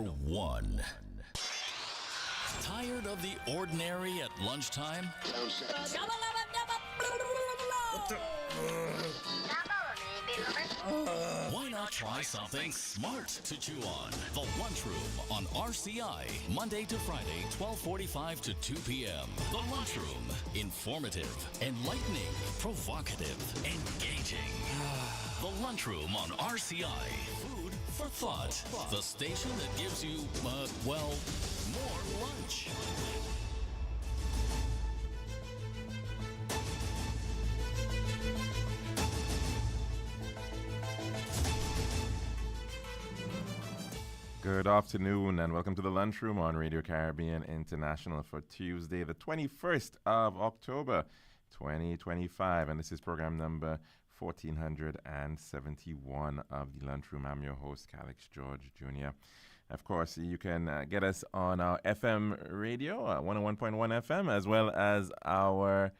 1. Tired of the ordinary at lunchtime? Why not try something smart to chew on? The Lunchroom on RCI, Monday to Friday, 12:45 to 2 p.m. The Lunchroom, informative, enlightening, provocative, engaging. The Lunchroom on RCI, food for thought. The station that gives you, more lunch. Good afternoon and welcome to the Lunchroom on Radio Caribbean International for Tuesday, the 21st of October, 2025. And this is program number 1471 of the Lunchroom. I'm your host, Calix George Jr. Of course, you can get us on our FM radio, 101.1 FM, as well as our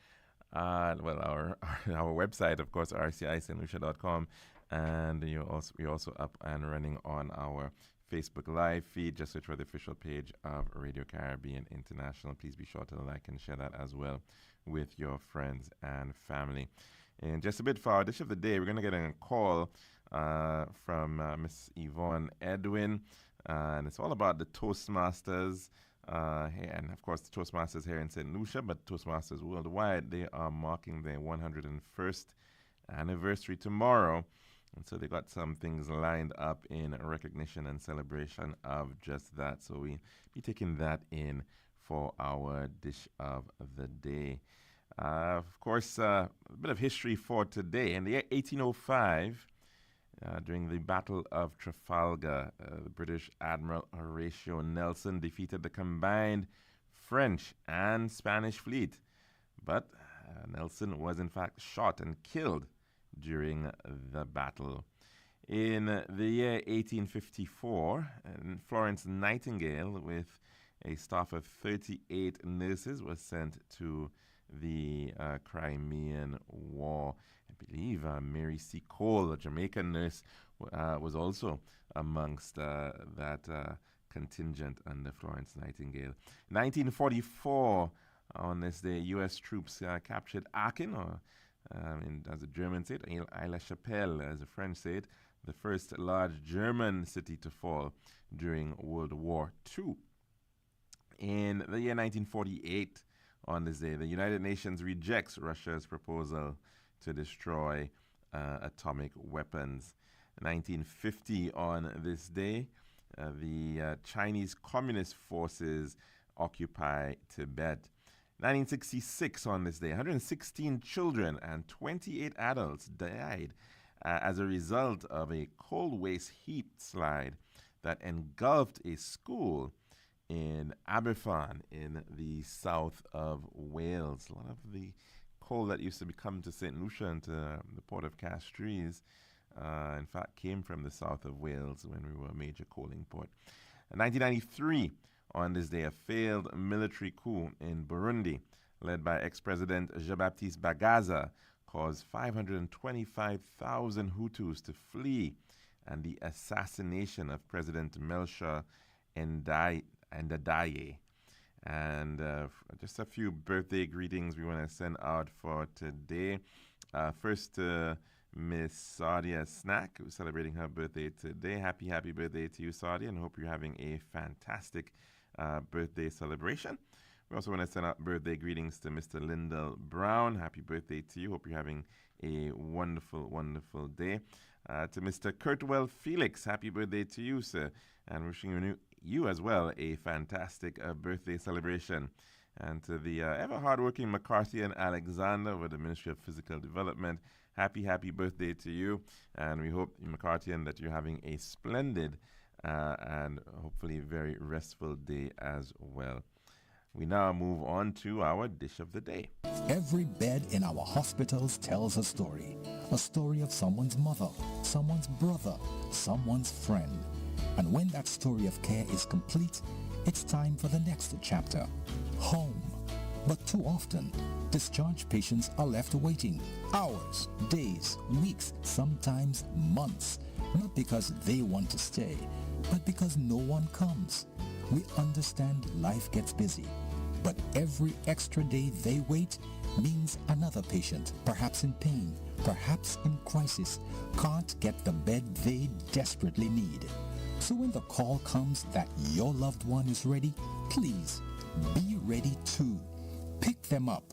website, of course, rcisaintlucia.com. And we're also up and running on our Facebook Live feed. Just search for the official page of Radio Caribbean International. Please be sure to like and share that as well with your friends and family. And just a bit for our dish of the day, we're going to get a call from Miss Yvonne Edwin, and it's all about the Toastmasters. And of course, the Toastmasters here in St. Lucia, but Toastmasters worldwide, they are marking their 101st anniversary tomorrow. And so they got some things lined up in recognition and celebration of just that. So we'll be taking that in for our dish of the day. Of course, a bit of history for today. In the year 1805, during the Battle of Trafalgar, the British Admiral Horatio Nelson defeated the combined French and Spanish fleet. But Nelson was in fact shot and killed during the battle. In the year 1854, Florence Nightingale, with a staff of 38 nurses, was sent to the Crimean War. I believe Mary C. Cole, a Jamaican nurse, was also amongst that contingent under Florence Nightingale. 1944, on this day, U.S. troops captured Aachen, or as the Germans say it, Aix-la-Chapelle, as the French say it, the first large German city to fall during World War II. In the year 1948, on this day, the United Nations rejects Russia's proposal to destroy atomic weapons. 1950, on this day, the Chinese Communist forces occupy Tibet. 1966, on this day, 116 children and 28 adults died as a result of a coal waste heap slide that engulfed a school in Aberfan in the south of Wales. A lot of the coal that used to be coming to St. Lucia and to the port of Castries, in fact, came from the south of Wales when we were a major coaling port. In 1993, on this day, a failed military coup in Burundi, led by ex-president Jean-Baptiste Bagaza, caused 525,000 Hutus to flee, and the assassination of President Melchior Ndadaye. And just a few birthday greetings we want to send out for today. First to Miss Sadia Snack, who's celebrating her birthday today. Happy birthday to you, Sadia, and hope you're having a fantastic birthday celebration. We also want to send out birthday greetings to Mr. Lyndall Brown. Happy birthday to you. Hope you're having a wonderful, wonderful day. To Mr. Kurtwell Felix, happy birthday to you, sir. And wishing you as well a fantastic birthday celebration. And to the ever hardworking McCarthy and Alexander with the Ministry of Physical Development, happy birthday to you. And we hope, McCarthy, that you're having a splendid and hopefully very restful day as well. We now move on to our dish of the day. Every bed in our hospitals tells a story of someone's mother, someone's brother, someone's friend. And when that story of care is complete, it's time for the next chapter, home. But too often, discharged patients are left waiting hours, days, weeks, sometimes months, not because they want to stay, but because no one comes. We understand life gets busy, but every extra day they wait means another patient, perhaps in pain, perhaps in crisis, can't get the bed they desperately need. So when the call comes that your loved one is ready, please be ready too. Pick them up,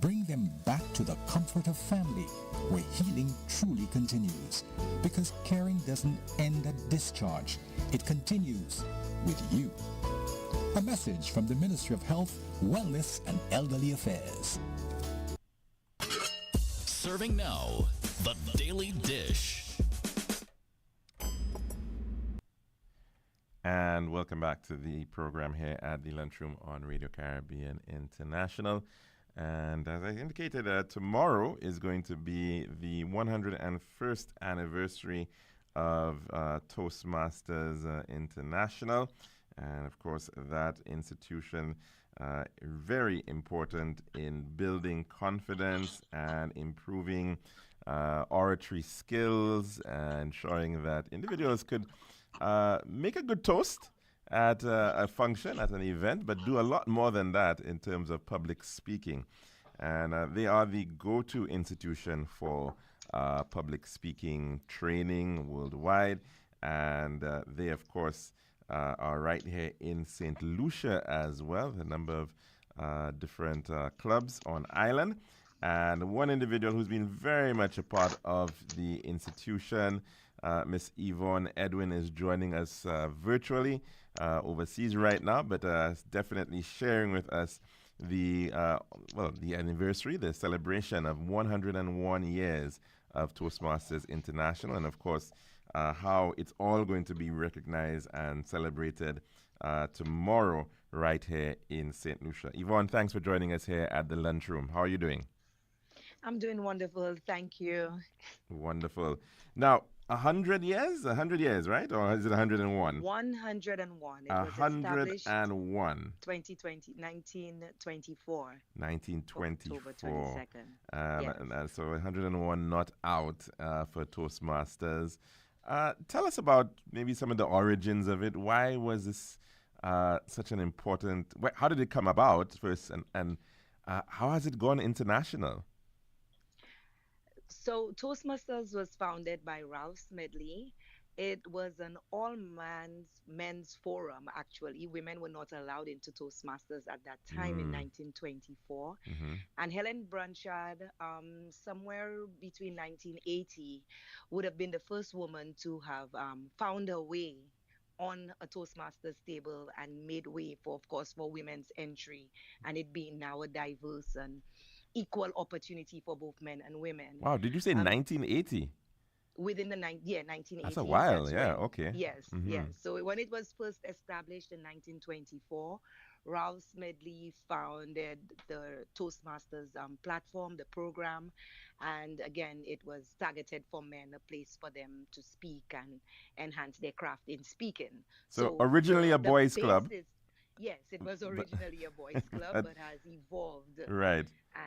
bring them back to the comfort of family, where healing truly continues. Because caring doesn't end at discharge, it continues with you. A message from the Ministry of Health, Wellness and Elderly Affairs. Serving now, the Daily Dish. And welcome back to the program here at the Lunchroom on Radio Caribbean International. And as I indicated, tomorrow is going to be the 101st anniversary of Toastmasters International. And of course, that institution very important in building confidence and improving oratory skills and showing that individuals could make a good toast at a function, at an event, but do a lot more than that in terms of public speaking. And they are the go-to institution for public speaking training worldwide. And they, of course, are right here in St. Lucia as well, a number of different clubs on island. And one individual who's been very much a part of the institution, Miss Yvonne Edwin, is joining us virtually overseas right now, but definitely sharing with us the anniversary, the celebration of 101 years of Toastmasters International, and of course, how it's all going to be recognized and celebrated tomorrow right here in St. Lucia. Yvonne, thanks for joining us here at the Lunchroom. How are you doing? I'm doing wonderful, thank you. Wonderful. Now, 100 years? 100 years, right? Or is it 101? 101. It was established 101. 1924. 1924. October 22nd. Yes. And so 101 not out for Toastmasters. Tell us about maybe some of the origins of it. Why was this such an important... How did it come about first, and how has it gone international? So Toastmasters was founded by Ralph Smedley. It was an men's forum, actually. Women were not allowed into Toastmasters at that time in 1924. Mm-hmm. And Helen Blanchard, somewhere between 1980, would have been the first woman to have found her way on a Toastmasters table and made way for, of course, for women's entry, and it being now a diverse and equal opportunity for both men and women. Wow, did you say 1980? Within the 1980s. That's a while, that's yeah, when, okay. Yes, Mm-hmm. yes. So when it was first established in 1924, Ralph Smedley founded the Toastmasters platform, the program, and again, it was targeted for men, a place for them to speak and enhance their craft in speaking. So originally a boys' club. Yes, it was originally a boys' club, but has evolved, right,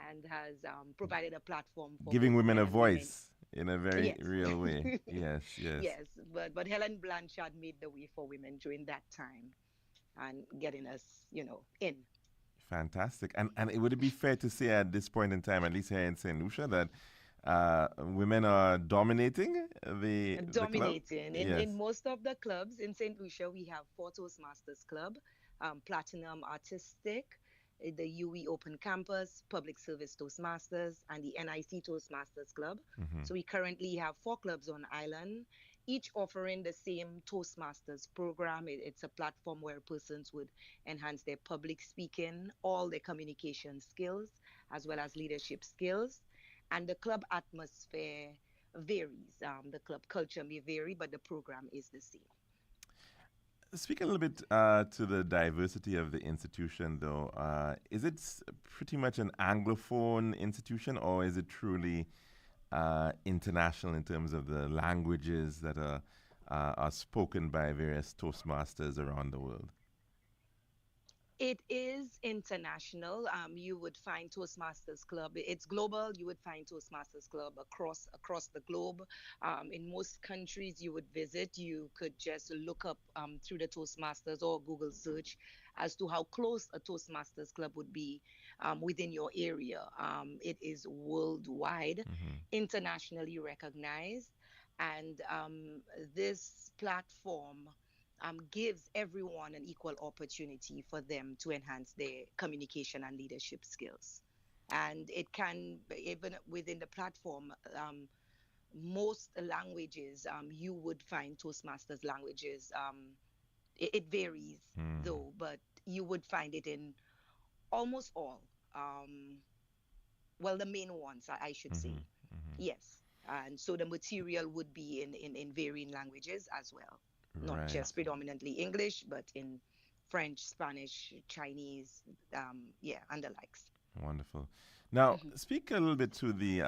and has provided a platform for giving women a and voice in a very Yes. real way. Yes, yes. Yes, but Helen Blanchard made the way for women during that time and getting us, in. Fantastic. And would it be fair to say at this point in time, at least here in St. Lucia, that women are dominating the club? In most of the clubs in St. Lucia, we have 4 Toastmasters Club, Platinum Artistic, the UE Open Campus, Public Service Toastmasters, and the NIC Toastmasters Club. Mm-hmm. So we currently have 4 clubs on island, each offering the same Toastmasters program. It's a platform where persons would enhance their public speaking, all their communication skills, as well as leadership skills. And the club atmosphere varies. The club culture may vary, but the program is the same. Speak a little bit to the diversity of the institution, though. Is it pretty much an Anglophone institution, or is it truly international in terms of the languages that are spoken by various Toastmasters around the world? It is international. You would find Toastmasters Club. It's global. You would find Toastmasters Club across the globe. In most countries you would visit, you could just look up through the Toastmasters or Google search as to how close a Toastmasters Club would be within your area. It is worldwide, Mm-hmm. internationally recognized, and this platform gives everyone an equal opportunity for them to enhance their communication and leadership skills. And it can, even within the platform, most languages, you would find Toastmasters languages. It varies Mm-hmm. though, but you would find it in almost all. Um, well, the main ones, I should Mm-hmm. say. Mm-hmm. Yes. And so the material would be in varying languages as well, not Right. just predominantly English, but in French, Spanish, Chinese, yeah, and the likes. Wonderful. Now, Mhm. speak a little bit to the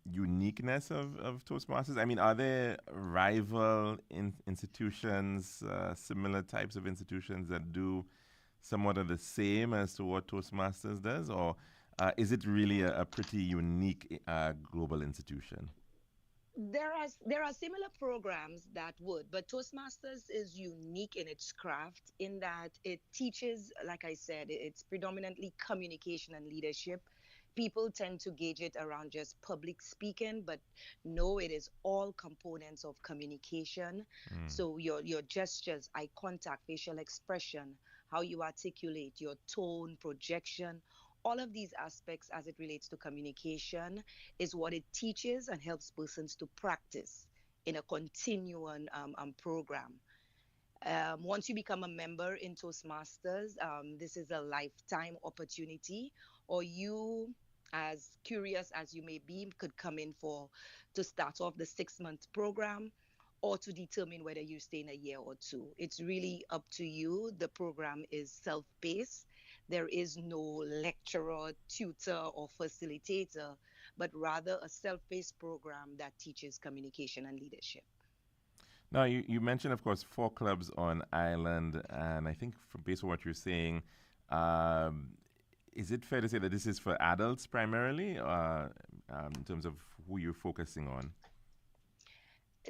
uniqueness of Toastmasters. I mean, are there rival institutions, similar types of institutions that do somewhat of the same as to what Toastmasters does, or is it really a pretty unique global institution? There are similar programs that would, but Toastmasters is unique in its craft in that it teaches, like I said, it's predominantly communication and leadership. People tend to gauge it around just public speaking, but no, it is all components of communication. Mm. So your gestures, eye contact, facial expression, how you articulate, your tone, projection, all of these aspects as it relates to communication is what it teaches and helps persons to practice in a continuing program. Once you become a member in Toastmasters, this is a lifetime opportunity, or you, as curious as you may be, could come in for to start off the 6 month program or to determine whether you stay in a year or two. It's really up to you. The program is self paced. There is no lecturer, tutor, or facilitator, but rather a self paced program that teaches communication and leadership. Now, you mentioned, of course, 4 clubs on island, and I think based on what you're saying, um, is it fair to say that this is for adults primarily, in terms of who you're focusing on?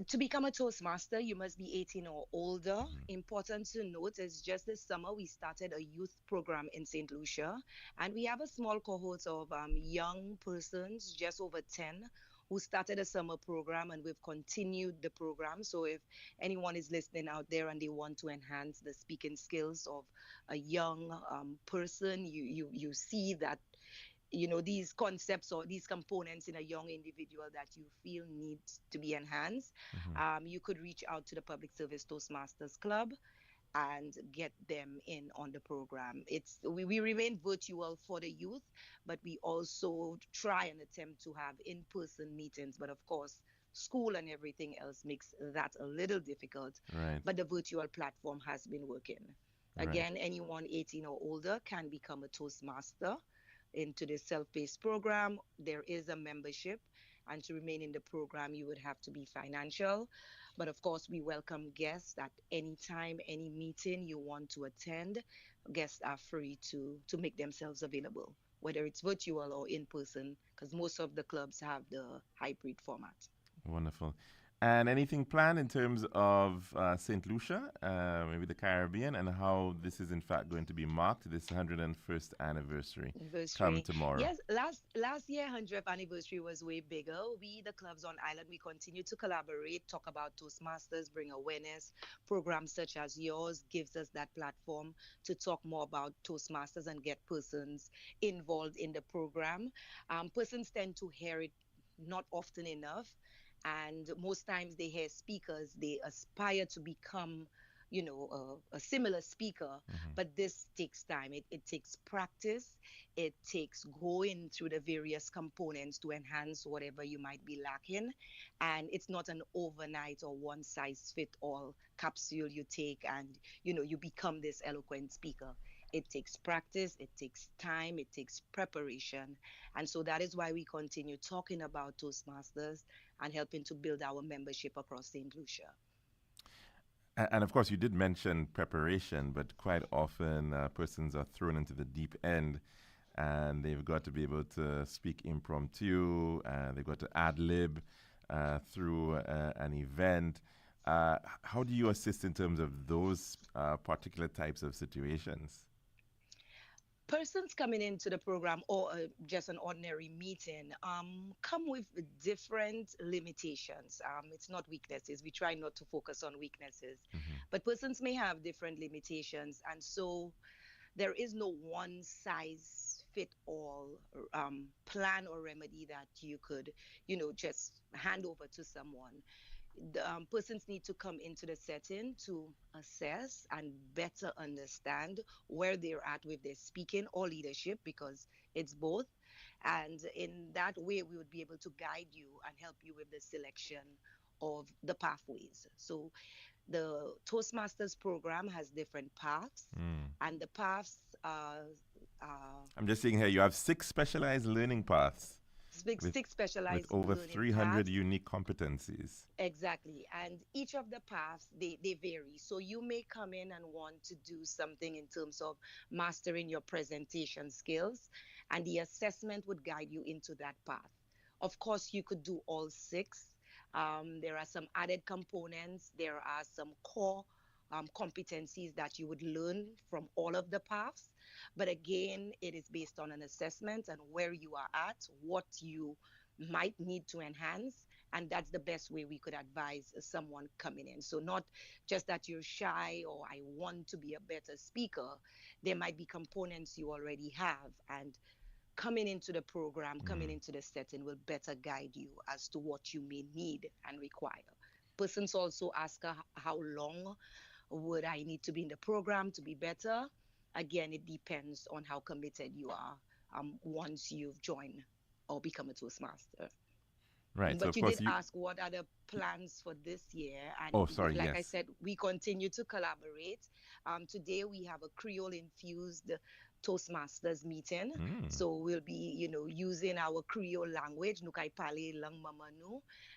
To become a Toastmaster, you must be 18 or older. Important to note is just this summer we started a youth program in St. Lucia, and we have a small cohort of young persons, just over 10, who started a summer program, and we've continued the program. So if anyone is listening out there and they want to enhance the speaking skills of a young person, you see that these concepts or these components in a young individual that you feel needs to be enhanced, Mm-hmm. you could reach out to the Public Service Toastmasters Club and get them in on the program. We remain virtual for the youth, but we also try and attempt to have in-person meetings. But of course, school and everything else makes that a little difficult. Right, But the virtual platform has been working. right. Again, anyone 18 or older can become a Toastmaster into the self-paced program. There is a membership, and to remain in the program, you would have to be financial. But of course, we welcome guests at any time, any meeting you want to attend. Guests are free to make themselves available, whether it's virtual or in person, because most of the clubs have the hybrid format. Wonderful. And anything planned in terms of St. Lucia, maybe the Caribbean, and how this is in fact going to be marked, this 101st anniversary come Anniversary. tomorrow? Yes, last year 100th anniversary was way bigger. We, the clubs on island, we continue to collaborate, talk about Toastmasters, bring awareness. Programs such as yours gives us that platform to talk more about Toastmasters and get persons involved in the program. Persons tend to hear it not often enough, and most times they hear speakers, they aspire to become a similar speaker, Mm-hmm. but this takes time. It takes practice. It takes going through the various components to enhance whatever you might be lacking. And it's not an overnight or one size fit all capsule you take and you become this eloquent speaker. It takes practice, it takes time, it takes preparation. And so that is why we continue talking about Toastmasters and helping to build our membership across St. Lucia. And of course, you did mention preparation, but quite often persons are thrown into the deep end and they've got to be able to speak impromptu, they've got to ad lib through an event. How do you assist in terms of those particular types of situations? Persons coming into the program or just an ordinary meeting come with different limitations. It's not weaknesses. We try not to focus on weaknesses, but persons may have different limitations. And so there is no one size fit all plan or remedy that you could, just hand over to someone. The persons need to come into the setting to assess and better understand where they're at with their speaking or leadership, because it's both. And in that way, we would be able to guide you and help you with the selection of the pathways. So the Toastmasters program has different paths, and the paths are I'm just seeing here you have 6 specialized learning paths six with specialized over learning 300 paths. unique competencies. Exactly. And each of the paths, they vary. So you may come in and want to do something in terms of mastering your presentation skills, and the assessment would guide you into that path. Of course, you could do all 6. There are some added components, there are some core competencies that you would learn from all of the paths. But again, it is based on an assessment and where you are at, what you might need to enhance, and that's the best way we could advise someone coming in. So not just that you're shy or I want to be a better speaker. There might be components you already have, and coming into the program, coming into the setting will better guide you as to what you may need and require. Persons also ask how long would I need to be in the program to be better. Again, it depends on how committed you are once you've joined or become a Toastmaster. Right. So But of you course did you. ask what are the plans for this year, and Oh, sorry. like I Yes. said, we continue to collaborate. Today we have a Creole infused Toastmasters meeting, so we'll be, using our Creole language. Nou kay pale lang mama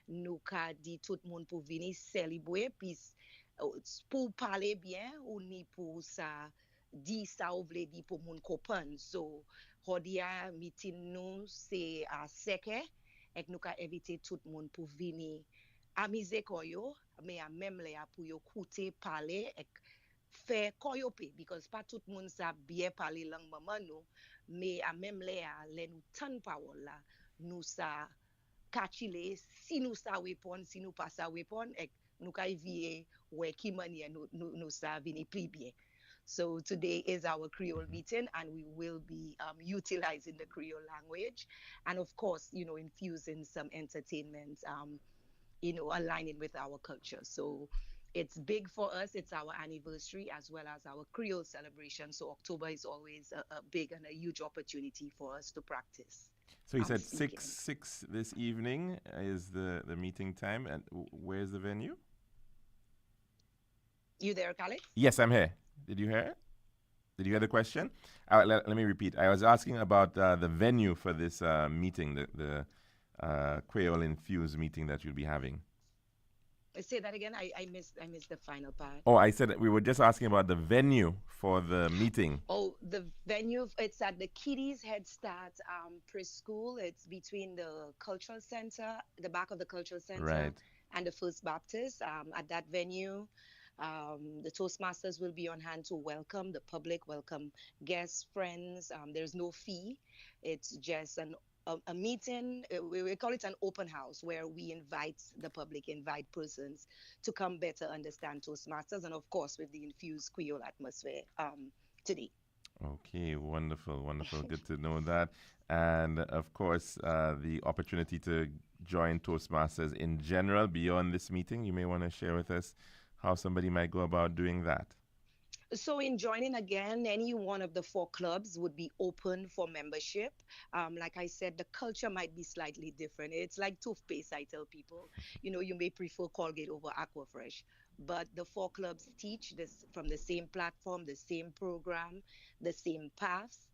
nou ka di tout moun pou vini célébrer, puis pou pale bien ou ni pou sa di sa ou vle di pou moun kopan. So, hodia meeting nou se a seke, ek nou ka evite tout moun pou vini amize koyo, me a mem le a pou yo koute pale ek fe koyo pe, because pa tout moun sa bien pale lang maman nou, me a mem le a le nou tan pawol la, nou sa kachile, si nou sa wepon, si nou pa sa wepon, ek nou ka vie we ki manye nou sa vini pli bien. So today is our Creole meeting, and we will be utilizing the Creole language, and of course, infusing some entertainment, aligning with our culture. So it's big for us. It's our anniversary as well as our Creole celebration. So October is always a big and a huge opportunity for us to practice. So you said speaking. six this evening is the meeting time, and where's the venue? You there, Khaled? Yes, I'm here. Did you hear it? Did you hear the question? Let me repeat. I was asking about the venue for this meeting, the Creole infused meeting that you'll be having. Say that again. I missed the final part. Oh, I said we were just asking about the venue for the meeting. Oh, the venue, it's at the Kiddies Head Start preschool. It's between the cultural center, the back of the cultural center, Right. and the First Baptist. At that venue, the Toastmasters will be on hand to welcome the public, welcome guests, friends. There's no fee. It's just a meeting. We call it an open house, where we invite the public, invite persons to come better understand Toastmasters, and of course with the infused Creole atmosphere today. Okay, wonderful, wonderful. Good to know that. And of course, the opportunity to join Toastmasters in general beyond this meeting, you may want to share with us how somebody might go about doing that. So in joining again, any one of the 4 clubs would be open for membership. Like I said, the culture might be slightly different. It's like toothpaste, I tell people. You may prefer Colgate over Aquafresh. But the 4 clubs teach this from the same platform, the same program, the same paths.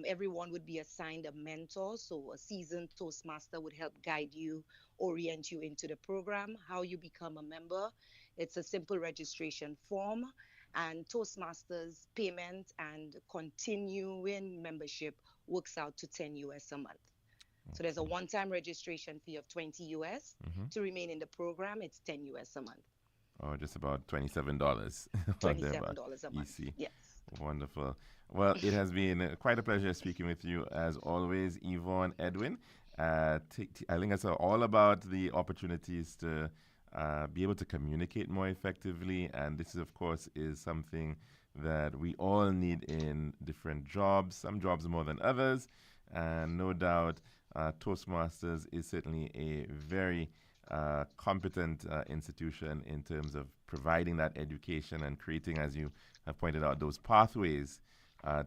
Everyone would be assigned a mentor. So a seasoned Toastmaster would help guide you, orient you into the program, how you become a member. It's a simple registration form, and Toastmasters payment and continuing membership works out to 10 US a month. So there's a one-time registration fee of 20 US. To remain in the program, it's 10 US a month. Or just about $27 or thereabout. $27 a month. EC. Yes. Wonderful. Well, it has been quite a pleasure speaking with you as always, Yvonne Edwin. I think it's all about the opportunities to be able to communicate more effectively, and this, of course, is something that we all need in different jobs, some jobs more than others, and no doubt Toastmasters is certainly a very competent institution in terms of providing that education and creating, as you have pointed out, those pathways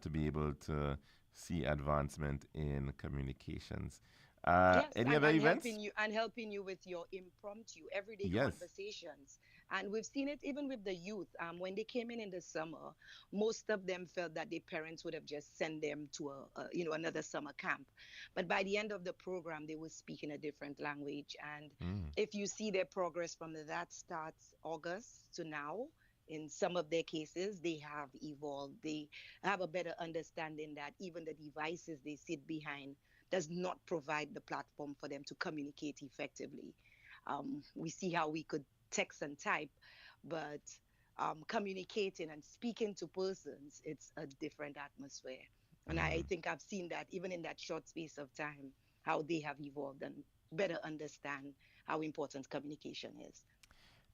to be able to see advancement in communications. Yes, Any other events? Helping you with your impromptu everyday Yes. conversations. And we've seen it even with the youth. When they came in the summer, most of them felt that their parents would have just sent them to another summer camp. But by the end of the program, they were speaking a different language. And if you see their progress from that starts August to now, in some of their cases, they have evolved. They have a better understanding that even the devices they sit behind does not provide the platform for them to communicate effectively. We see how we could text and type, but communicating and speaking to persons, it's a different atmosphere. And I think I've seen that even in that short space of time, how they have evolved and better understand how important communication is.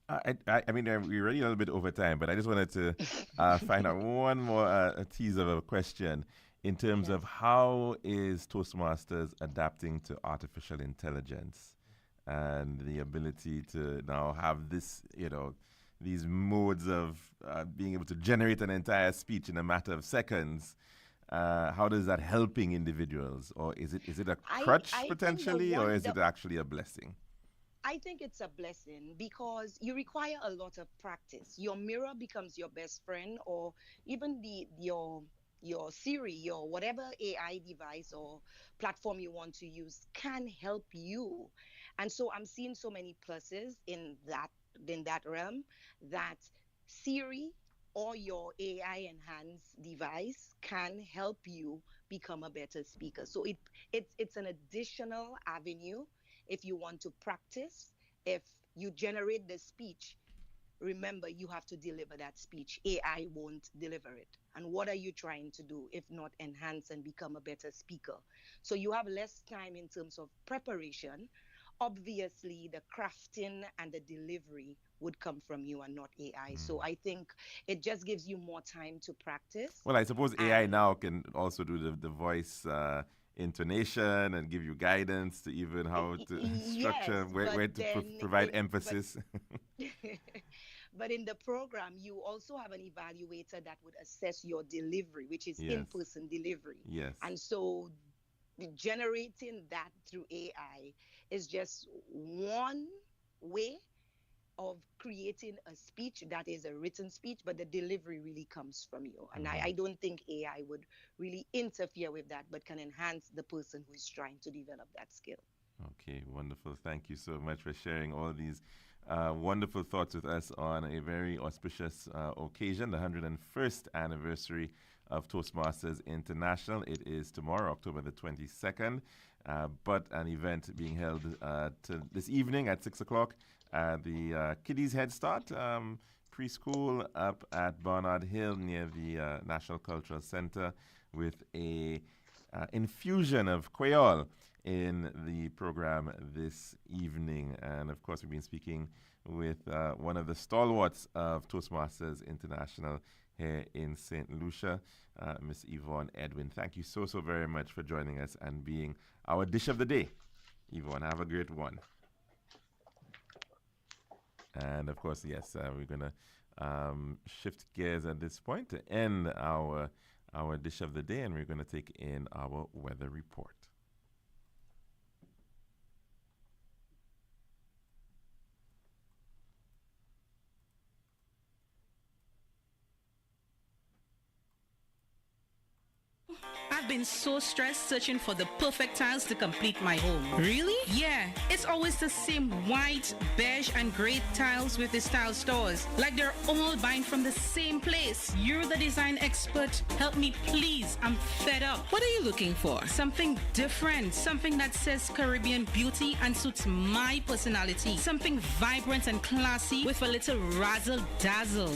I mean, we're already a little bit over time, but I just wanted to find out one more tease of a question in terms of how is Toastmasters adapting to artificial intelligence and the ability to now have this, these modes of being able to generate an entire speech in a matter of seconds. How does that helping individuals, or is it a crutch potentially, or is it actually a blessing? I think it's a blessing because you require a lot of practice. Your mirror becomes your best friend, or even your Siri, your whatever AI device or platform you want to use can help you. And so I'm seeing so many pluses in that realm, that Siri or your AI enhanced device can help you become a better speaker. So it's an additional avenue if you want to practice. If you generate the speech, remember you have to deliver that speech. AI won't deliver it. And what are you trying to do if not enhance and become a better speaker? So you have less time in terms of preparation. Obviously, the crafting and the delivery would come from you and not AI. So I think it just gives you more time to practice. Well, I suppose AI now can also do the voice intonation and give you guidance to even how to structure, where to provide emphasis. But in the program, you also have an evaluator that would assess your delivery, which is in-person delivery. Yes. And so generating that through AI is just one way of creating a speech that is a written speech, but the delivery really comes from you. And I don't think AI would really interfere with that, but can enhance the person who is trying to develop that skill. Okay, wonderful. Thank you so much for sharing all these wonderful thoughts with us on a very auspicious occasion, the 101st anniversary of Toastmasters International. It is tomorrow, October the 22nd, but an event being held this evening at 6 o'clock at the Kiddies Head Start preschool up at Barnard Hill near the National Cultural Center, with a infusion of Creole in the program this evening. And of course, we've been speaking with one of the stalwarts of Toastmasters International here in St. Lucia, Miss Yvonne Edwin. Thank you so very much for joining us and being our dish of the day. Yvonne, have a great one. And of course, yes, we're going to shift gears at this point to end our dish of the day, and we're going to take in our weather report. I've been been so stressed searching for the perfect tiles to complete my home. Really? Yeah, it's always the same white, beige, and gray tiles with these tile stores. Like they're all buying from the same place. You're the design expert. Help me, please. I'm fed up. What are you looking for? Something different. Something that says Caribbean beauty and suits my personality. Something vibrant and classy with a little razzle dazzle.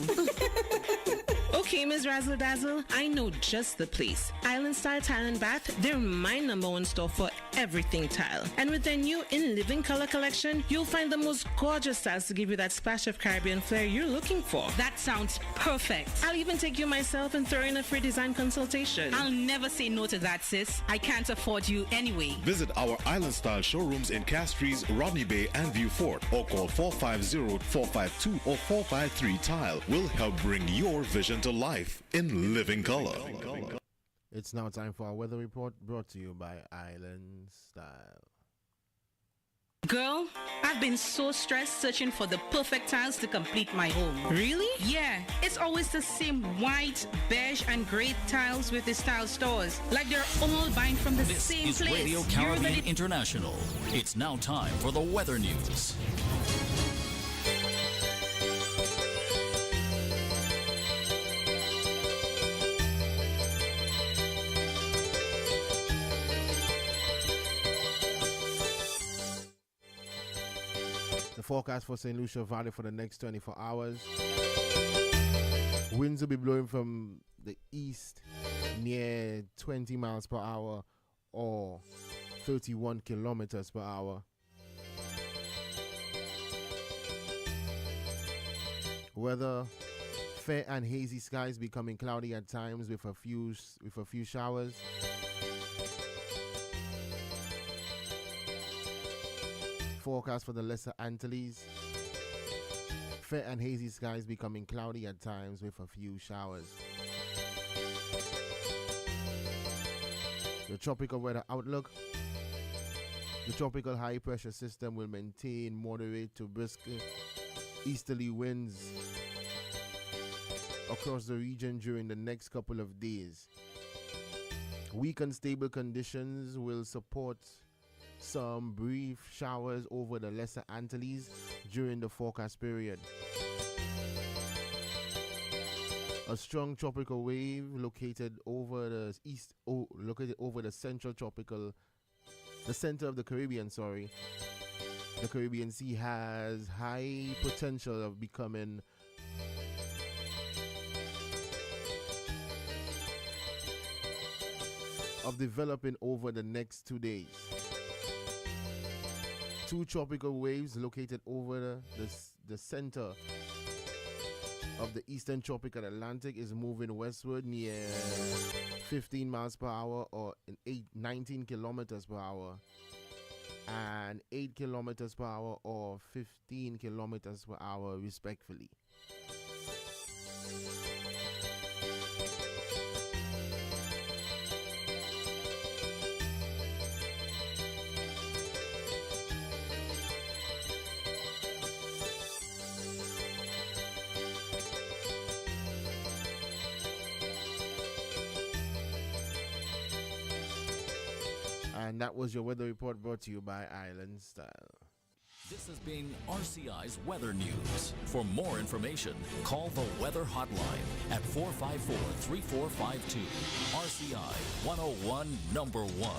Okay, Ms. Razzle Dazzle, I know just the place. Island Style Tile and Bath, they're my #1 store for everything tile. And with their new In Living Color collection, you'll find the most gorgeous tiles to give you that splash of Caribbean flair you're looking for. That sounds perfect. I'll even take you myself and throw in a free design consultation. I'll never say no to that, sis. I can't afford you anyway. Visit our Island Style showrooms in Castries, Rodney Bay, and View Fort, or call 450-452 or 453 Tile. We'll help bring your vision to life in living color. It's now time for our weather report, brought to you by Island Style. Girl, I've been so stressed searching for the perfect tiles to complete my home. Really? Yeah, it's always the same white, beige, and gray tiles with these tile stores. Like they're all buying from the This same is place. Radio You're Caribbean International. It's now time for the weather news. The forecast for St. Lucia Valley for the next 24 hours. Winds will be blowing from the east near 20 miles per hour or 31 kilometers per hour. Weather, fair and hazy skies, becoming cloudy at times with a few showers. Forecast for the Lesser Antilles. Fair and hazy skies, becoming cloudy at times with a few showers. The tropical weather outlook. The tropical high pressure system will maintain moderate to brisk easterly winds across the region during the next couple of days. Weak and stable conditions will support some brief showers over the Lesser Antilles during the forecast period. A strong tropical wave located over the center of the Caribbean, the Caribbean Sea has high potential of developing over the next 2 days. Two tropical waves located over the center of the eastern tropical Atlantic is moving westward near 15 miles per hour or 19 kilometers per hour and 8 kilometers per hour or 15 kilometers per hour respectively. And that was your weather report brought to you by Island Style. This has been RCI's Weather News. For more information, call the Weather Hotline at 454-3452. RCI 101 number 1.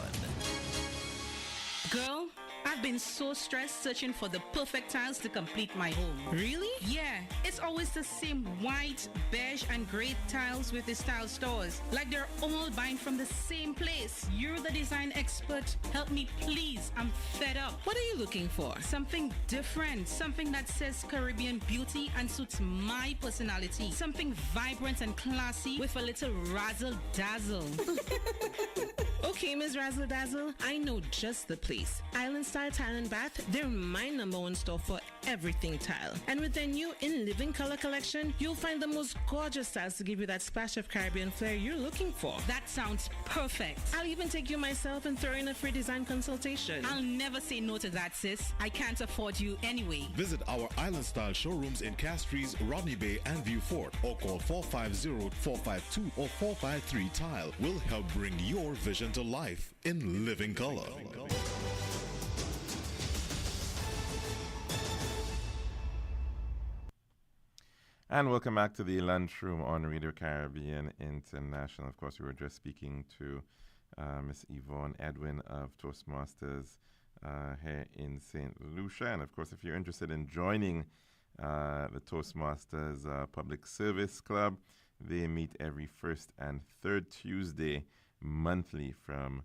Girl, I've been so stressed searching for the perfect tiles to complete my home. Really? Yeah, it's always the same white, beige, and gray tiles with these tile stores. Like they're all buying from the same place. You're the design expert. Help me, please. I'm fed up. What are you looking for? Something different. Something that says Caribbean beauty and suits my personality. Something vibrant and classy with a little razzle dazzle. Okay, Ms. Razzle Dazzle, I know just the place. Island Style Tile and Bath, they're my number one store for everything tile. And with their new In Living Color collection, you'll find the most gorgeous tiles to give you that splash of Caribbean flair you're looking for. That sounds perfect. I'll even take you myself and throw in a free design consultation. I'll never say no to that, sis. I can't afford you anyway. Visit our Island Style showrooms in Castries, Rodney Bay, and View Fort, or call 450-452 or 453 Tile. We'll help bring your vision to life in living color. And welcome back to the Lunchroom on Radio Caribbean International. Of course, we were just speaking to Miss Yvonne Edwin of Toastmasters here in St. Lucia. And of course, if you're interested in joining the Toastmasters Public Service Club, they meet every first and third Tuesday monthly from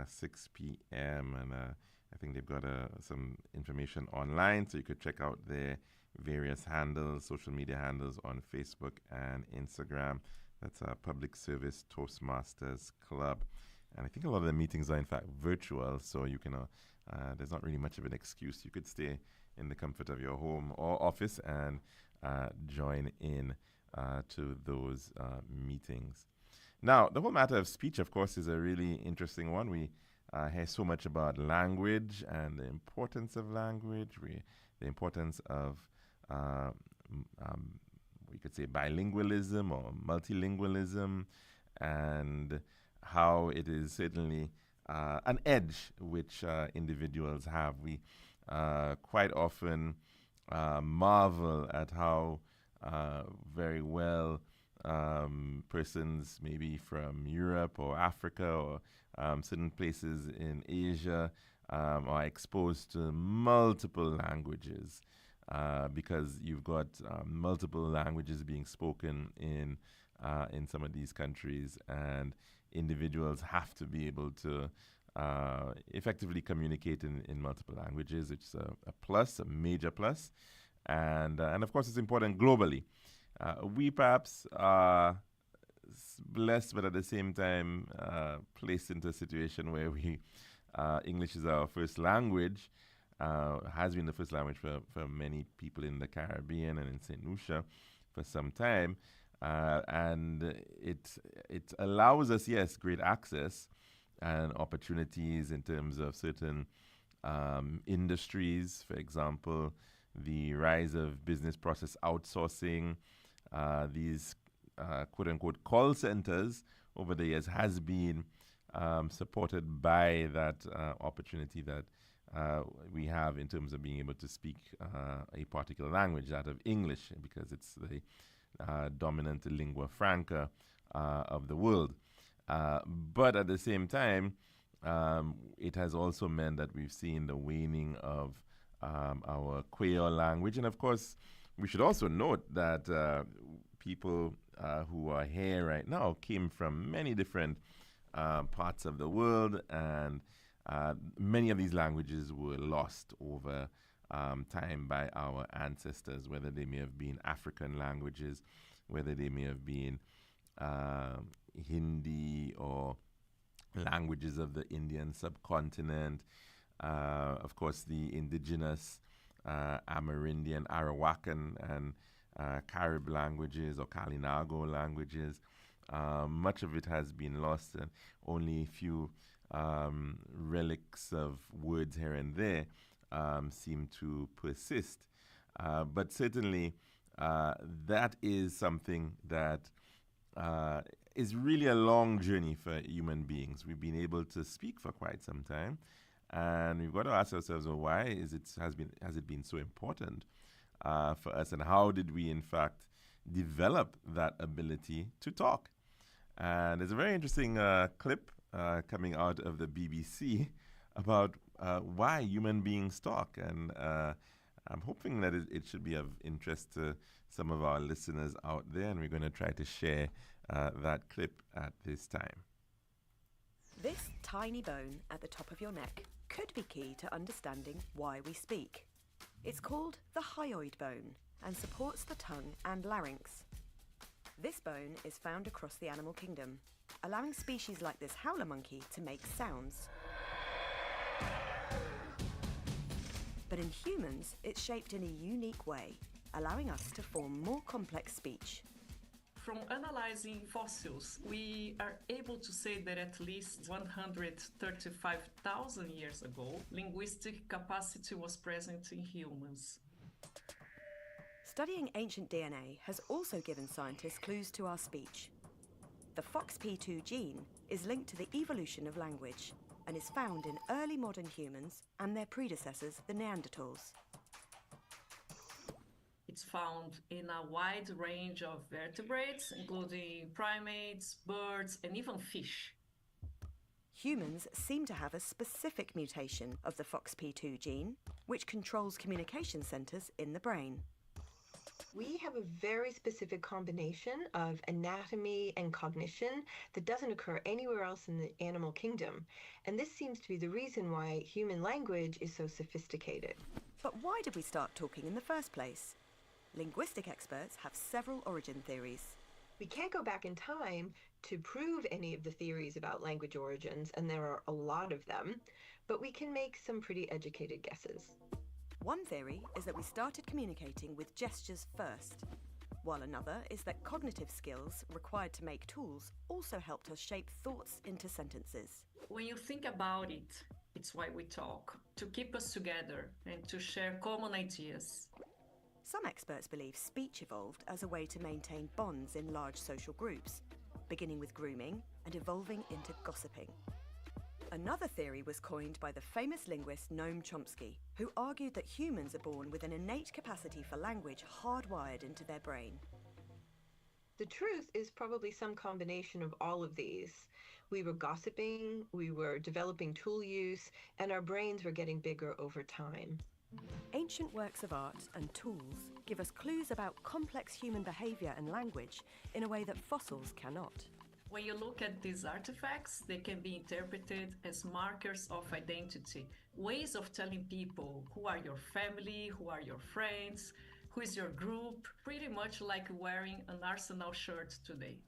6 p.m. And I think they've got some information online, so you could check out their various handles, social media handles on Facebook and Instagram. That's a Public Service Toastmasters Club. And I think a lot of the meetings are in fact virtual, so you can there's not really much of an excuse. You could stay in the comfort of your home or office and join in to those meetings. Now, the whole matter of speech, of course, is a really interesting one. We hear so much about language and the importance of language, the importance of we could say bilingualism or multilingualism, and how it is certainly an edge which individuals have. We quite often marvel at how very well persons maybe from Europe or Africa or certain places in Asia are exposed to multiple languages. Because you've got multiple languages being spoken in some of these countries, and individuals have to be able to effectively communicate in multiple languages. It's a plus, a major plus, and of course it's important globally. We perhaps are blessed, but at the same time placed into a situation where English is our first language. Has been the first language for many people in the Caribbean and in St. Lucia for some time. And it allows us, yes, great access and opportunities in terms of certain industries. For example, the rise of business process outsourcing, these quote-unquote call centers over the years has been supported by that opportunity that we have in terms of being able to speak a particular language, that of English, because it's the dominant lingua franca of the world. But at the same time, it has also meant that we've seen the waning of our Creole language. And of course, we should also note that people who are here right now came from many different parts of the world, and many of these languages were lost over time by our ancestors, whether they may have been African languages, whether they may have been Hindi or languages of the Indian subcontinent. Of course, the indigenous Amerindian, Arawakan, and Carib languages or Kalinago languages. Much of it has been lost, and only a few relics of words here and there seem to persist. But certainly, that is something that is really a long journey for human beings. We've been able to speak for quite some time, and we've got to ask ourselves, well, why has it been so important for us, and how did we in fact develop that ability to talk? And there's a very interesting clip coming out of the BBC about why human beings talk, and I'm hoping that it should be of interest to some of our listeners out there, and we're going to try to share that clip at this time. This tiny bone at the top of your neck could be key to understanding why we speak. It's called the hyoid bone and supports the tongue and larynx. This bone is found across the animal kingdom, allowing species like this howler monkey to make sounds. But in humans, it's shaped in a unique way, allowing us to form more complex speech. From analyzing fossils, we are able to say that at least 135,000 years ago, linguistic capacity was present in humans. Studying ancient DNA has also given scientists clues to our speech. The FOXP2 gene is linked to the evolution of language and is found in early modern humans and their predecessors, the Neanderthals. It's found in a wide range of vertebrates, including primates, birds, and even fish. Humans seem to have a specific mutation of the FOXP2 gene, which controls communication centers in the brain. We have a very specific combination of anatomy and cognition that doesn't occur anywhere else in the animal kingdom. And this seems to be the reason why human language is so sophisticated. But why did we start talking in the first place? Linguistic experts have several origin theories. We can't go back in time to prove any of the theories about language origins, and there are a lot of them, but we can make some pretty educated guesses. One theory is that we started communicating with gestures first, while another is that cognitive skills required to make tools also helped us shape thoughts into sentences. When you think about it, it's why we talk, to keep us together and to share common ideas. Some experts believe speech evolved as a way to maintain bonds in large social groups, beginning with grooming and evolving into gossiping. Another theory was coined by the famous linguist Noam Chomsky, who argued that humans are born with an innate capacity for language hardwired into their brain. The truth is probably some combination of all of these. We were gossiping, we were developing tool use, and our brains were getting bigger over time. Ancient works of art and tools give us clues about complex human behavior and language in a way that fossils cannot. When you look at these artifacts, they can be interpreted as markers of identity, ways of telling people who are your family, who are your friends, who is your group, pretty much like wearing an Arsenal shirt today.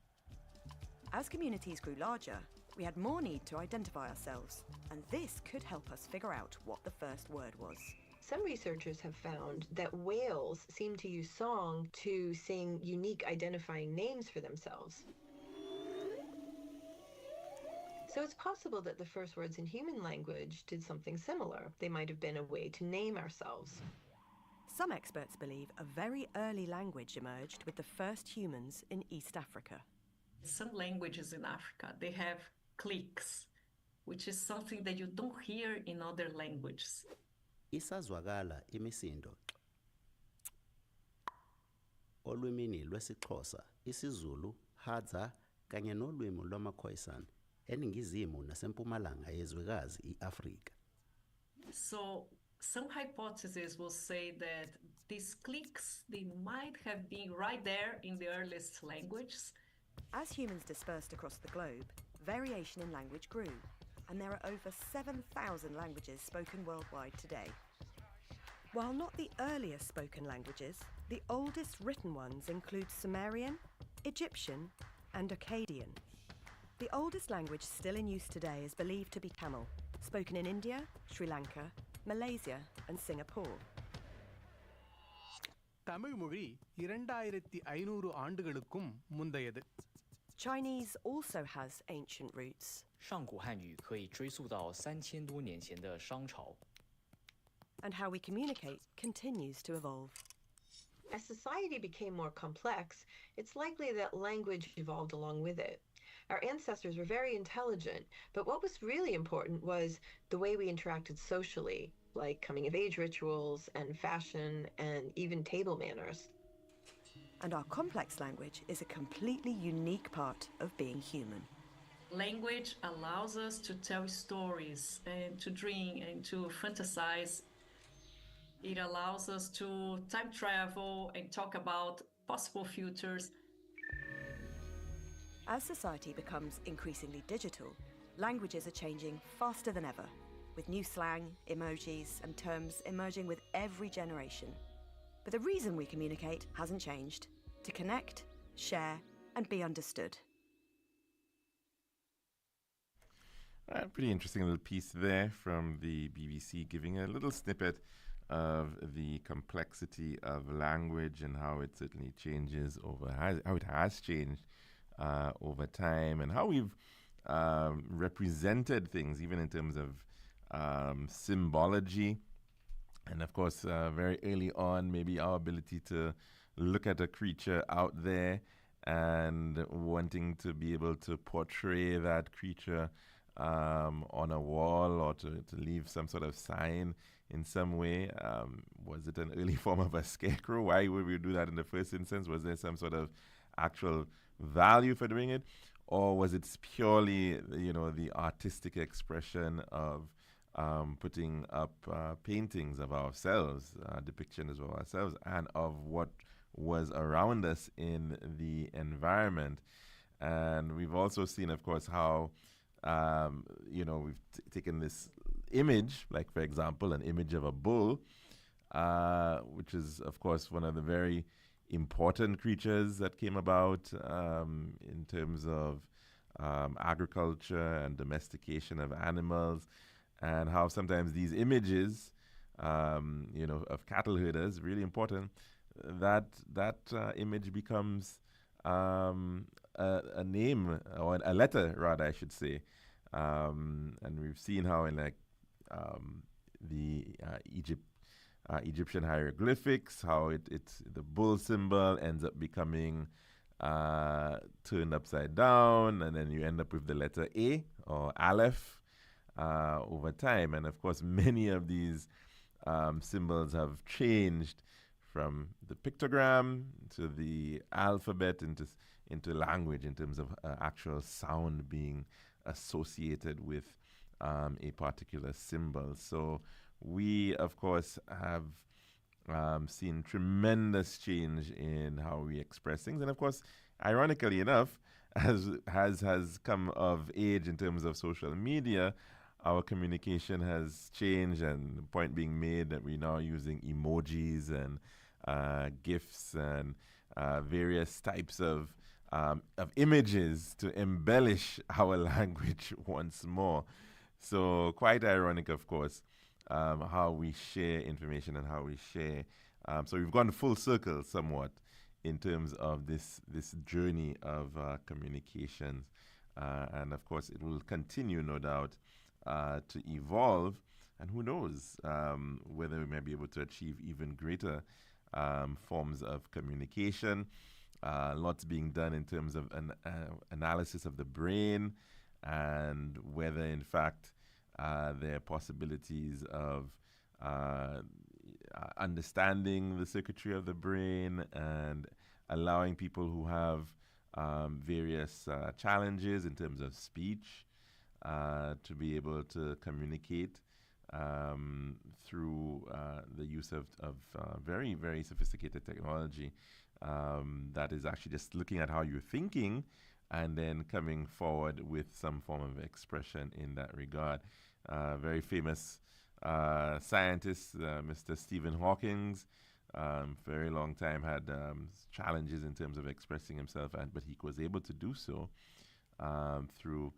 As communities grew larger, we had more need to identify ourselves, and this could help us figure out what the first word was. Some researchers have found that whales seem to use song to sing unique identifying names for themselves. So it's possible that the first words in human language did something similar. They might have been a way to name ourselves. Some experts believe a very early language emerged with the first humans in East Africa. Some languages in Africa, they have clicks, which is something that you don't hear in other languages. Isazwakala imisindo olwimini lwesiXhosa, isiZulu, Hadza kanye nolwimi lwamaKhoisan eningizimu nasempumalanga yezwekazi iAfrika. So some hypotheses will say that these clicks, they might have been right there in the earliest languages. As humans dispersed across the globe, variation in language grew, and there are over 7,000 languages spoken worldwide today. While not the earliest spoken languages, the oldest written ones include Sumerian, Egyptian, and Akkadian. The oldest language still in use today is believed to be Tamil, spoken in India, Sri Lanka, Malaysia, and Singapore. Tamil மொழி 2500 ஆண்டுகளுக்கும் முந்தையது. Chinese also has ancient roots. 上古汉语可以追溯到3000多年前的商朝。 And how we communicate continues to evolve. As society became more complex, it's likely that language evolved along with it. Our ancestors were very intelligent, but what was really important was the way we interacted socially, like coming-of-age rituals and fashion and even table manners. And our complex language is a completely unique part of being human. Language allows us to tell stories and to dream and to fantasize. It allows us to time travel and talk about possible futures. As society becomes increasingly digital, languages are changing faster than ever, with new slang, emojis, and terms emerging with every generation. But the reason we communicate hasn't changed: to connect, share, and be understood. Pretty interesting little piece there from the BBC, giving a little snippet of the complexity of language and how it certainly changes how it has changed over time, and how we've represented things, even in terms of symbology. And of course, very early on, maybe our ability to look at a creature out there and wanting to be able to portray that creature on a wall, or to leave some sort of sign in some way. Was it an early form of a scarecrow? Why would we do that in the first instance? Was there some sort of actual value for doing it? Or was it purely, the artistic expression of putting up paintings of ourselves, depictions of ourselves, and of what was around us in the environment? And we've also seen, of course, how we've taken this image, like, for example, an image of a bull, which is, of course, one of the very important creatures that came about in terms of agriculture and domestication of animals, and how sometimes these images, of cattle herders, really important, that image becomes a name, or a letter, rather, I should say. And we've seen how in the Egyptian hieroglyphics, how it's the bull symbol ends up becoming turned upside down, and then you end up with the letter A, or Aleph, over time. And of course, many of these symbols have changed from the pictogram to the alphabet into language, in terms of actual sound being associated with a particular symbol. So we, of course, have seen tremendous change in how we express things. And of course, ironically enough, as has come of age in terms of social media, our communication has changed, and the point being made that we're now using emojis and GIFs and various types of images to embellish our language once more. So quite ironic, of course, how we share information and how we share. So we've gone full circle somewhat in terms of this journey of communications. And of course, it will continue, no doubt, to evolve. And who knows whether we may be able to achieve even greater forms of communication. Lots being done in terms of an analysis of the brain, and whether, in fact, there are possibilities of understanding the circuitry of the brain and allowing people who have various challenges in terms of speech to be able to communicate through the use of very, very sophisticated technology that is actually just looking at how you're thinking and then coming forward with some form of expression in that regard. Very famous scientist, Mr. Stephen Hawking, very long time had challenges in terms of expressing himself, but he was able to do so through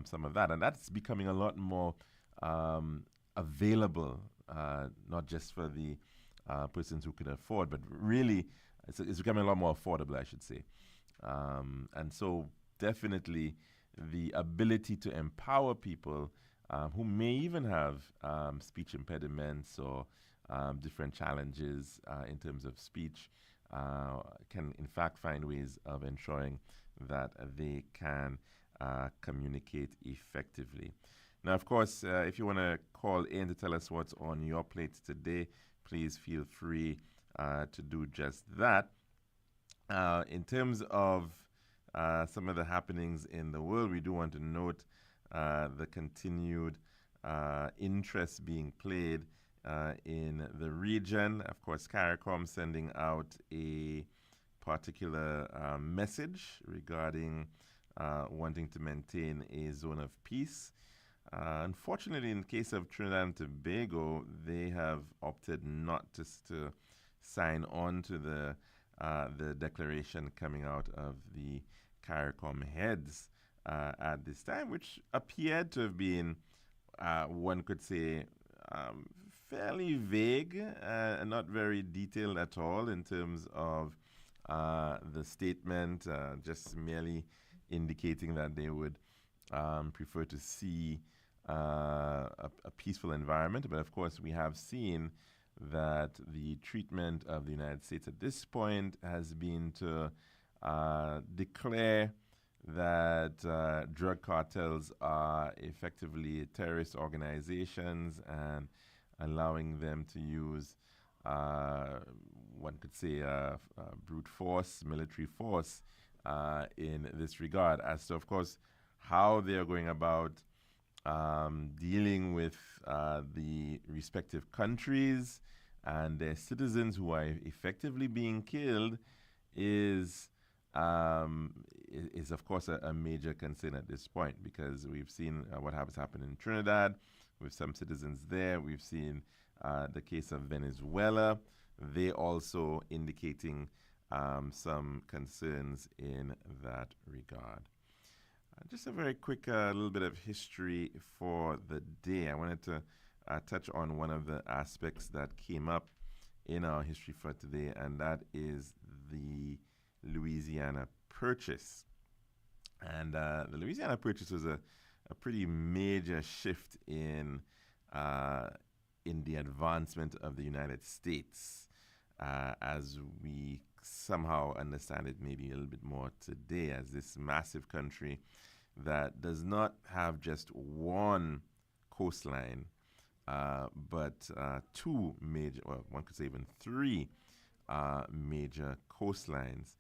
some of that. And that's becoming a lot more available, not just for the persons who can afford, but really it's becoming a lot more affordable, I should say. And so definitely the ability to empower people who may even have speech impediments or different challenges in terms of speech can in fact find ways of ensuring that they can communicate effectively. Now, of course, if you want to call in to tell us what's on your plate today, please feel free to do just that. In terms of some of the happenings in the world, we do want to note the continued interest being played in the region. Of course, CARICOM sending out a particular message regarding wanting to maintain a zone of peace. Unfortunately, in the case of Trinidad and Tobago, they have opted not to sign on to the the declaration coming out of the CARICOM heads at this time, which appeared to have been, one could say, fairly vague and not very detailed at all in terms of the statement, just merely indicating that they would prefer to see a peaceful environment. But of course, we have seen that the treatment of the United States at this point has been to declare that drug cartels are effectively terrorist organizations and allowing them to use, one could say, brute force, military force in this regard. As to, of course, how they are going about dealing with the respective countries and their citizens who are effectively being killed is of course a major concern at this point, because we've seen what has happened in Trinidad with some citizens there. We've seen the case of Venezuela. They also indicating some concerns in that regard. Just a very quick little bit of history for the day. I wanted to touch on one of the aspects that came up in our history for today, and that is the Louisiana Purchase. And the Louisiana Purchase was a pretty major shift in the advancement of the United States, as we somehow understand it maybe a little bit more today, as this massive country that does not have just one coastline, but two major, well, one could say even three major coastlines.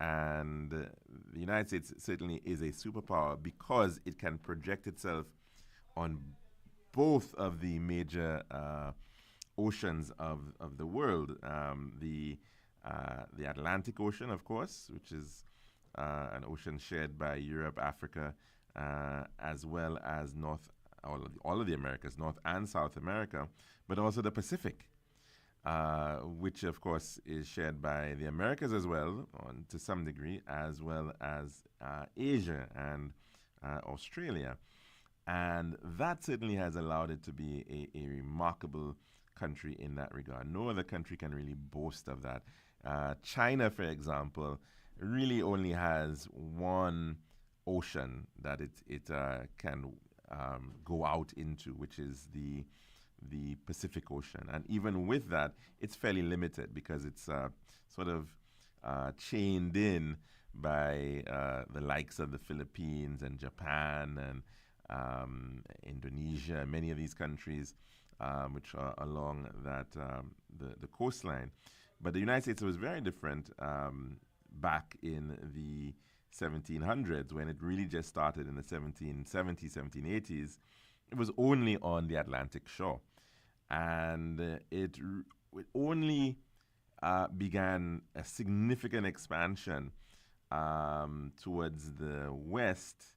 And the United States certainly is a superpower because it can project itself on both of the major oceans of the world. The Atlantic Ocean, of course, which is an ocean shared by Europe, Africa, as well as all of the Americas, North and South America, but also the Pacific, which of course is shared by the Americas as well, to some degree, as well as Asia and Australia. And that certainly has allowed it to be a remarkable country in that regard. No other country can really boast of that. China, for example, really only has one ocean that it can go out into, which is the Pacific Ocean. And even with that, it's fairly limited because it's sort of chained in by the likes of the Philippines and Japan and Indonesia, many of these countries which are along that the coastline. But the United States was very different back in the 1700s, when it really just started in the 1770s, 1780s. It was only on the Atlantic shore. And it only began a significant expansion towards the west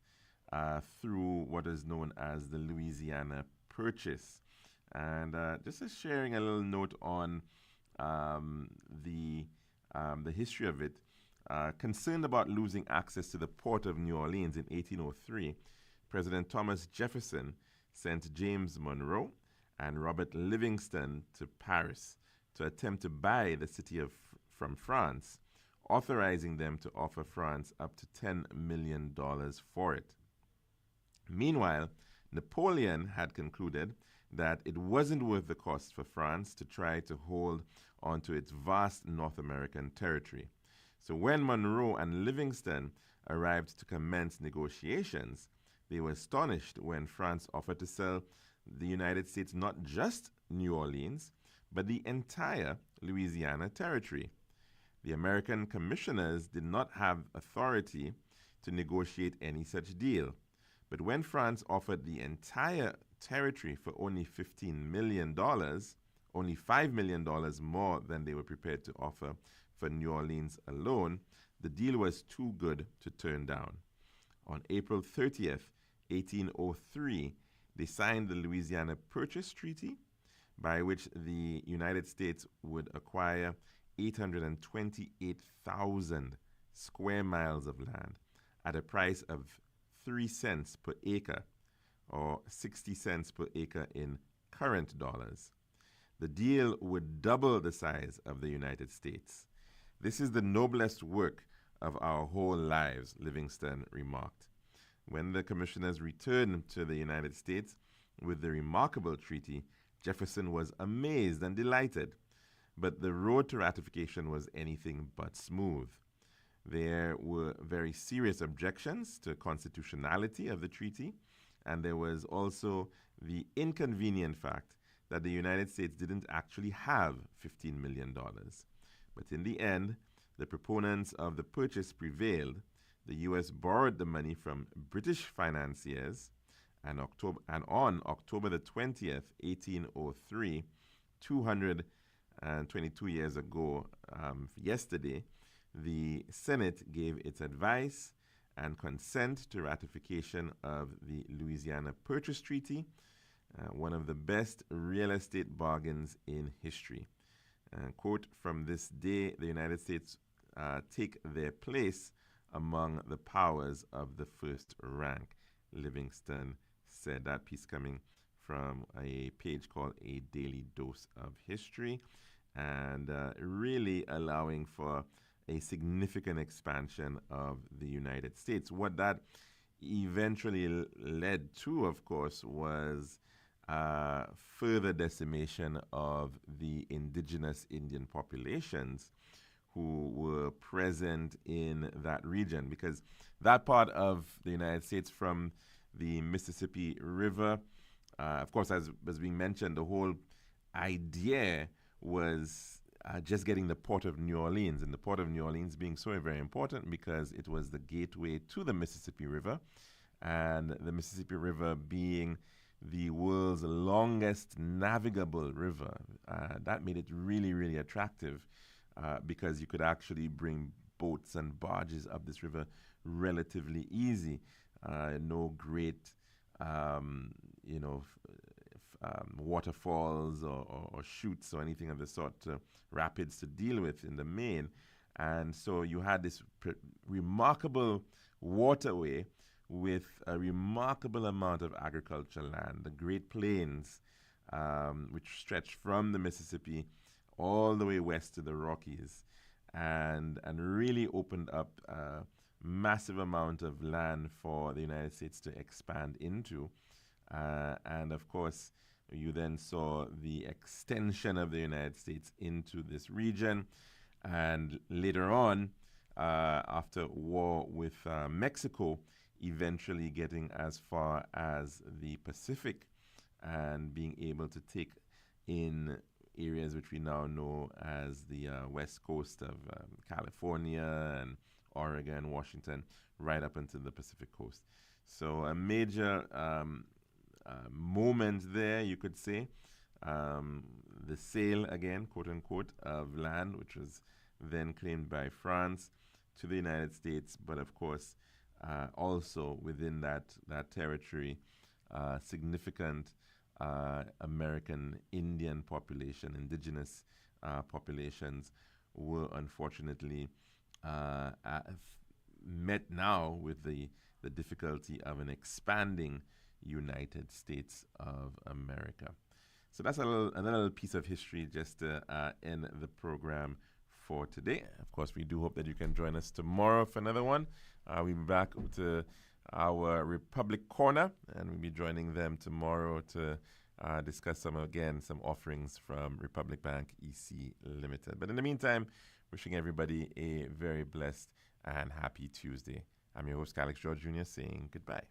through what is known as the Louisiana Purchase. And just sharing a little note on the history of it, concerned about losing access to the port of New Orleans in 1803, President Thomas Jefferson sent James Monroe and Robert Livingston to Paris to attempt to buy the city from France, authorizing them to offer France up to $10 million for it. Meanwhile, Napoleon had concluded that it wasn't worth the cost for France to try to hold onto its vast North American territory. So when Monroe and Livingston arrived to commence negotiations, they were astonished when France offered to sell the United States not just New Orleans, but the entire Louisiana territory. The American commissioners did not have authority to negotiate any such deal. But when France offered the entire territory for only $15 million, only $5 million more than they were prepared to offer for New Orleans alone, the deal was too good to turn down. On April 30th, 1803, they signed the Louisiana Purchase Treaty, by which the United States would acquire 828,000 square miles of land at a price of 3 cents per acre, or 60 cents per acre in current dollars. The deal would double the size of the United States. This is the noblest work of our whole lives, Livingston remarked. When the commissioners returned to the United States with the remarkable treaty, Jefferson was amazed and delighted. But the road to ratification was anything but smooth. There were very serious objections to constitutionality of the treaty, and there was also the inconvenient fact that the United States didn't actually have $15 million. But in the end, the proponents of the purchase prevailed. The U.S. borrowed the money from British financiers, and on October the 20th, 1803, 222 years ago, yesterday, the Senate gave its advice and consent to ratification of the Louisiana Purchase Treaty, one of the best real estate bargains in history. Quote, from this day, the United States take their place among the powers of the first rank, Livingston said. That piece coming from a page called A Daily Dose of History, and really allowing for a significant expansion of the United States. What that eventually led to, of course, was further decimation of the indigenous Indian populations who were present in that region, because that part of the United States from the Mississippi River, of course, as was being mentioned, the whole idea was just getting the port of New Orleans, and the port of New Orleans being so very important because it was the gateway to the Mississippi River, and the Mississippi River being the world's longest navigable river. That made it really, really attractive because you could actually bring boats and barges up this river relatively easy. No great, waterfalls or chutes or anything of the sort, rapids to deal with in the main. And so you had this remarkable waterway with a remarkable amount of agricultural land, the Great Plains, which stretched from the Mississippi all the way west to the Rockies, and really opened up a massive amount of land for the United States to expand into. And of course, you then saw the extension of the United States into this region, and later on, after war with Mexico, eventually getting as far as the Pacific and being able to take in areas which we now know as the west coast of California and Oregon, Washington, right up into the Pacific coast. So a major moment there, you could say. The sale, again, quote unquote, of land, which was then claimed by France to the United States, but of course, also within that territory, significant American Indian population, indigenous populations, were unfortunately met now with the difficulty of an expanding United States of America. So that's another little piece of history just to end the program for today. Of course, we do hope that you can join us tomorrow for another one. We'll be back to our Republic Corner, and we'll be joining them tomorrow to discuss some offerings from Republic Bank EC Limited. But in the meantime, wishing everybody a very blessed and happy Tuesday. I'm your host, Alex George Jr., saying goodbye.